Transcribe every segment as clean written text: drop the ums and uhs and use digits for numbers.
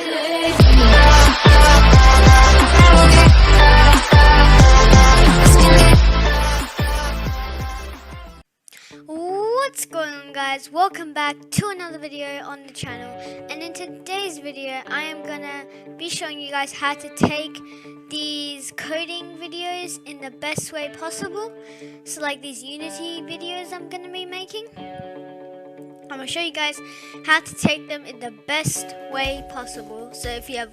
What's going on, guys? Welcome back to another video on the channel, and in today's video I am gonna be showing you guys how to take these coding videos in the best way possible. So like these Unity videos I'm gonna be making, I'm gonna show you guys how to take them in the best way possible. So if you're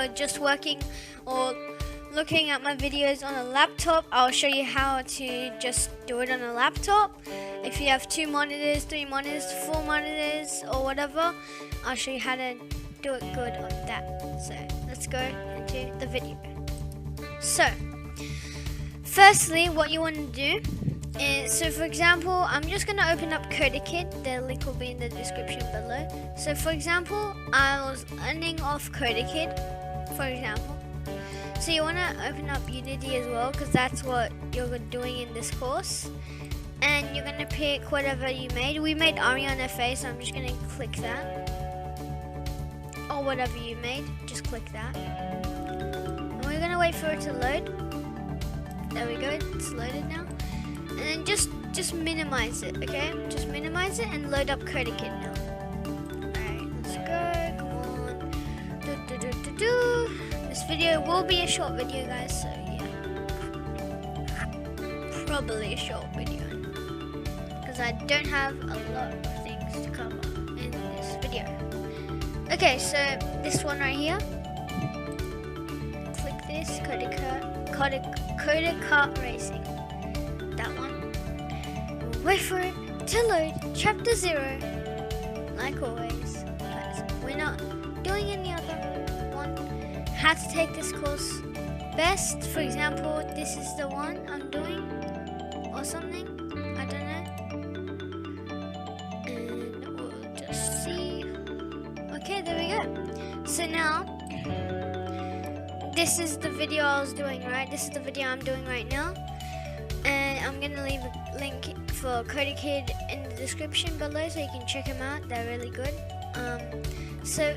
just working or looking at my videos on a laptop, I'll show you how to just do it on a laptop. If you have 2 monitors, 3 monitors, 4 monitors or whatever, I'll show you how to do it good on that. So let's go into the video. So firstly, what you want to do is, so for example, I'm just going to open up CoderKit. The link will be in the description below. So for example, I was earning off CoderKit, for example. So you want to open up Unity as well, because that's what you're doing in this course. And you're going to pick whatever you made. We made Aryan IT, so I'm just going to click that. Or whatever you made, just click that. And we're going to wait for it to load. There we go, it's loaded now. And then just minimize it, okay? Just minimize it and load up CoderKit now. Alright, let's go, come on. This video will be a short video, guys, so yeah. Probably a short video, because I don't have a lot of things to cover in this video. Okay, so this one right here. Click this, Coder Kart Racing. That one. We'll wait for it to load. Chapter 0. Like always. But we're not doing any other one. How to take this course best. For example, this is the one I'm doing. Or something. I don't know. And we'll just see. Okay, there we go. So now, this is the video I was doing, right? This is the video I'm doing right now. And I'm going to leave a link for CoderKit in the description below so you can check them out. They're really good. So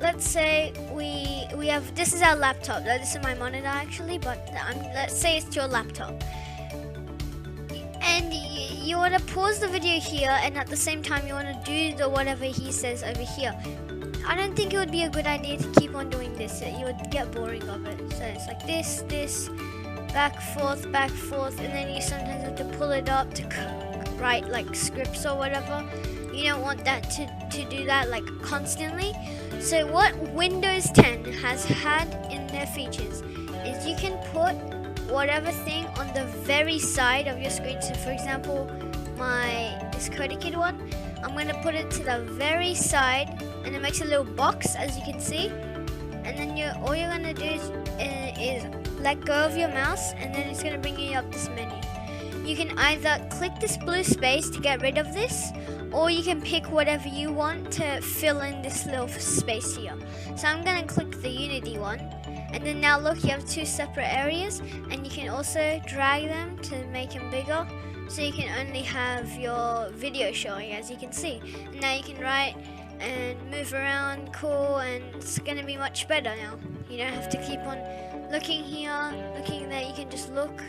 let's say we have, this is our laptop. This is my monitor actually, but let's say it's your laptop. And you want to pause the video here, and at the same time you want to do the whatever he says over here. I don't think it would be a good idea to keep on doing this. You would get boring of it. So it's like this, back, forth, and then you sometimes have to pull it up to write like scripts or whatever. You don't want that to do that like constantly. So what Windows 10 has had in their features is you can put whatever thing on the very side of your screen. So for example, this CoderKit one, I'm going to put it to the very side, and it makes a little box, as you can see. And then all you're going to do is let go of your mouse, and then it's going to bring you up this menu. You can either click this blue space to get rid of this, or you can pick whatever you want to fill in this little space here. So I'm going to click the Unity one, and then now look, you have 2 separate areas, and you can also drag them to make them bigger, so you can only have your video showing, as you can see. And now you can write and move around, cool, and it's going to be much better now. You don't have to keep on looking here, looking there. You can just look.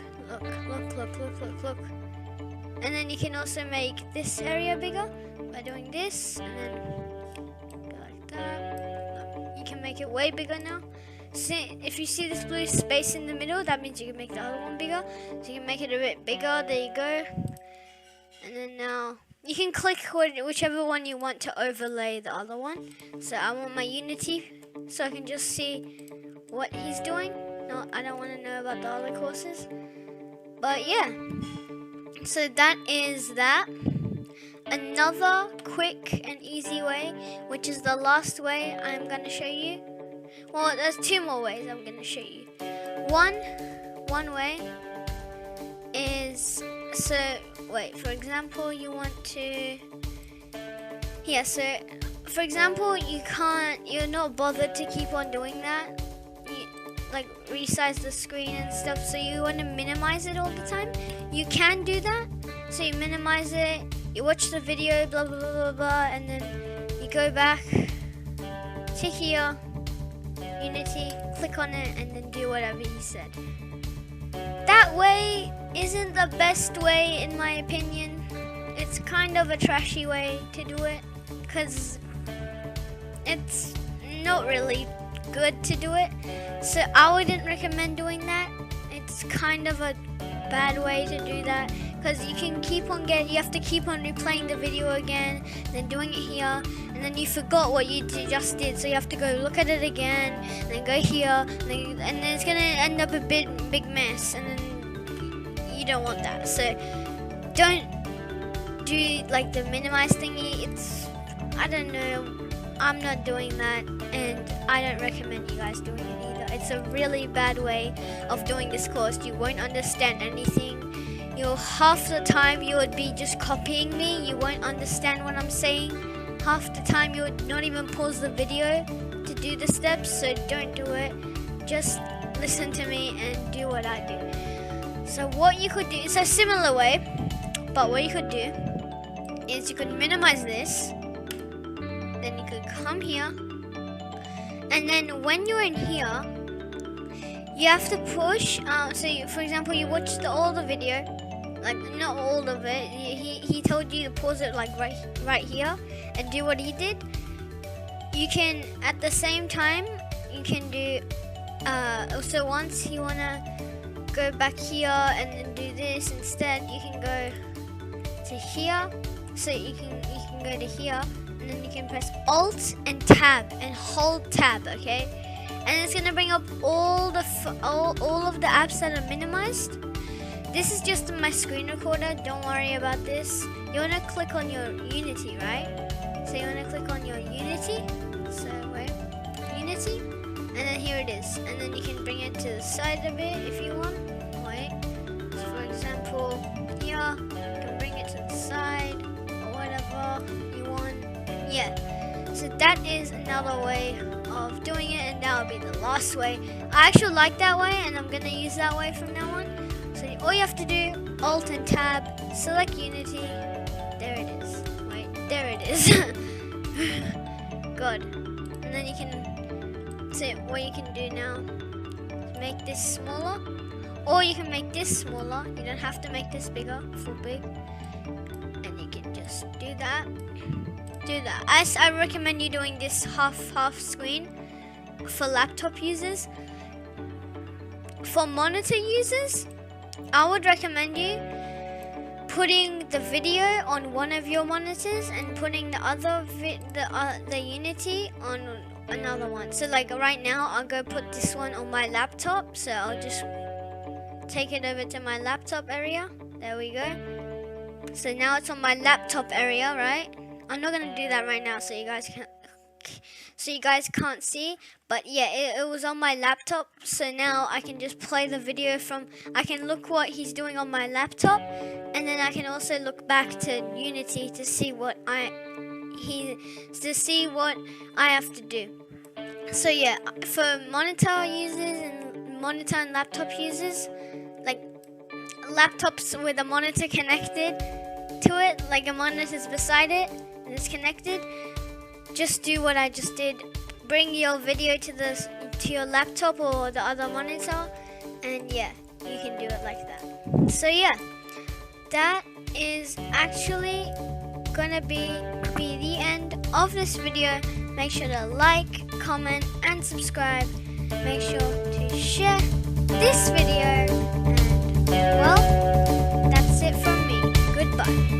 And then you can also make this area bigger by doing this, and then go like that. You can make it way bigger now. See, if you see this blue space in the middle, that means you can make the other one bigger. So you can make it a bit bigger. There you go. And then now you can click whichever one you want to overlay the other one. So I want my Unity, so I can just see what he's doing. No, I don't want to know about the other courses. But yeah, so that is that. Another quick and easy way, which is the last way I'm going to show you. Well, there's 2 more ways I'm going to show you. One way is, so wait, for example, you want to, yeah, so for example, you're not bothered to keep on doing that. Like resize the screen and stuff, so you want to minimize it all the time. You can do that. So you minimize it, you watch the video, blah blah blah blah blah, and then you go back to here, Unity, click on it, and then do whatever he said. That way isn't the best way in my opinion. It's kind of a trashy way to do it, because it's not really good to do it. So I wouldn't recommend doing that. It's kind of a bad way to do that, because you can keep on you have to keep on replaying the video again, then doing it here, and then you forgot what you just did, so you have to go look at it again, and then go here, and then it's gonna end up a big mess, and then you don't want that. So don't do like the minimize thingy. I don't know, I'm not doing that, and I don't recommend you guys doing it either. It's a really bad way of doing this course. You won't understand anything. Half the time you would be just copying me. You won't understand what I'm saying. Half the time you would not even pause the video to do the steps, so don't do it. Just listen to me and do what I do. So what you could do, it's a similar way, but what you could do is you could minimize this, then you could come here, and then when you're in here, you have to push. For example, you watched all the video, like not all of it. He told you to pause it like right here and do what he did. You can at the same time you can do. Also, once you wanna go back here and then do this instead, you can go to here. So you can go to here, and then you can press Alt and Tab and hold Tab, okay? And it's gonna bring up all of the apps that are minimized. This is just my screen recorder. Don't worry about this. You wanna click on your Unity, right? So you wanna click on your Unity. So wait, Unity, and then here it is. And then you can bring it to the side of it if you want. Wait. So for example, here you can bring it to the side or whatever you want. Yeah. So that is another way of doing it, and that will be the last way. I actually like that way, and I'm gonna use that way from now on. So all you have to do, Alt and Tab, select Unity. There it is. Wait, there it is. Good. And then you can. So what you can do now is make this smaller, or you can make this smaller. You don't have to make this bigger, full big, and you can just do that. I recommend you doing this half screen for laptop users. For monitor users, I would recommend you putting the video on one of your monitors and putting the other the Unity on another one. So like right now, I'll go put this one on my laptop. So I'll just take it over to my laptop area. There we go. So now it's on my laptop area, right? I'm not gonna do that right now, so you guys can't see. But yeah, it was on my laptop. So now I can just play the video I can look what he's doing on my laptop, and then I can also look back to Unity to see what I have to do. So yeah, for monitor users and monitor and laptop users, like laptops with a monitor connected to it, like a monitor's beside it and it's connected, just do what I just did. Bring your video to your laptop or the other monitor, and yeah, you can do it like that. So yeah, that is actually gonna be the end of this video. Make sure to like, comment and subscribe. Make sure to share this video, and well, that's it from me. Goodbye.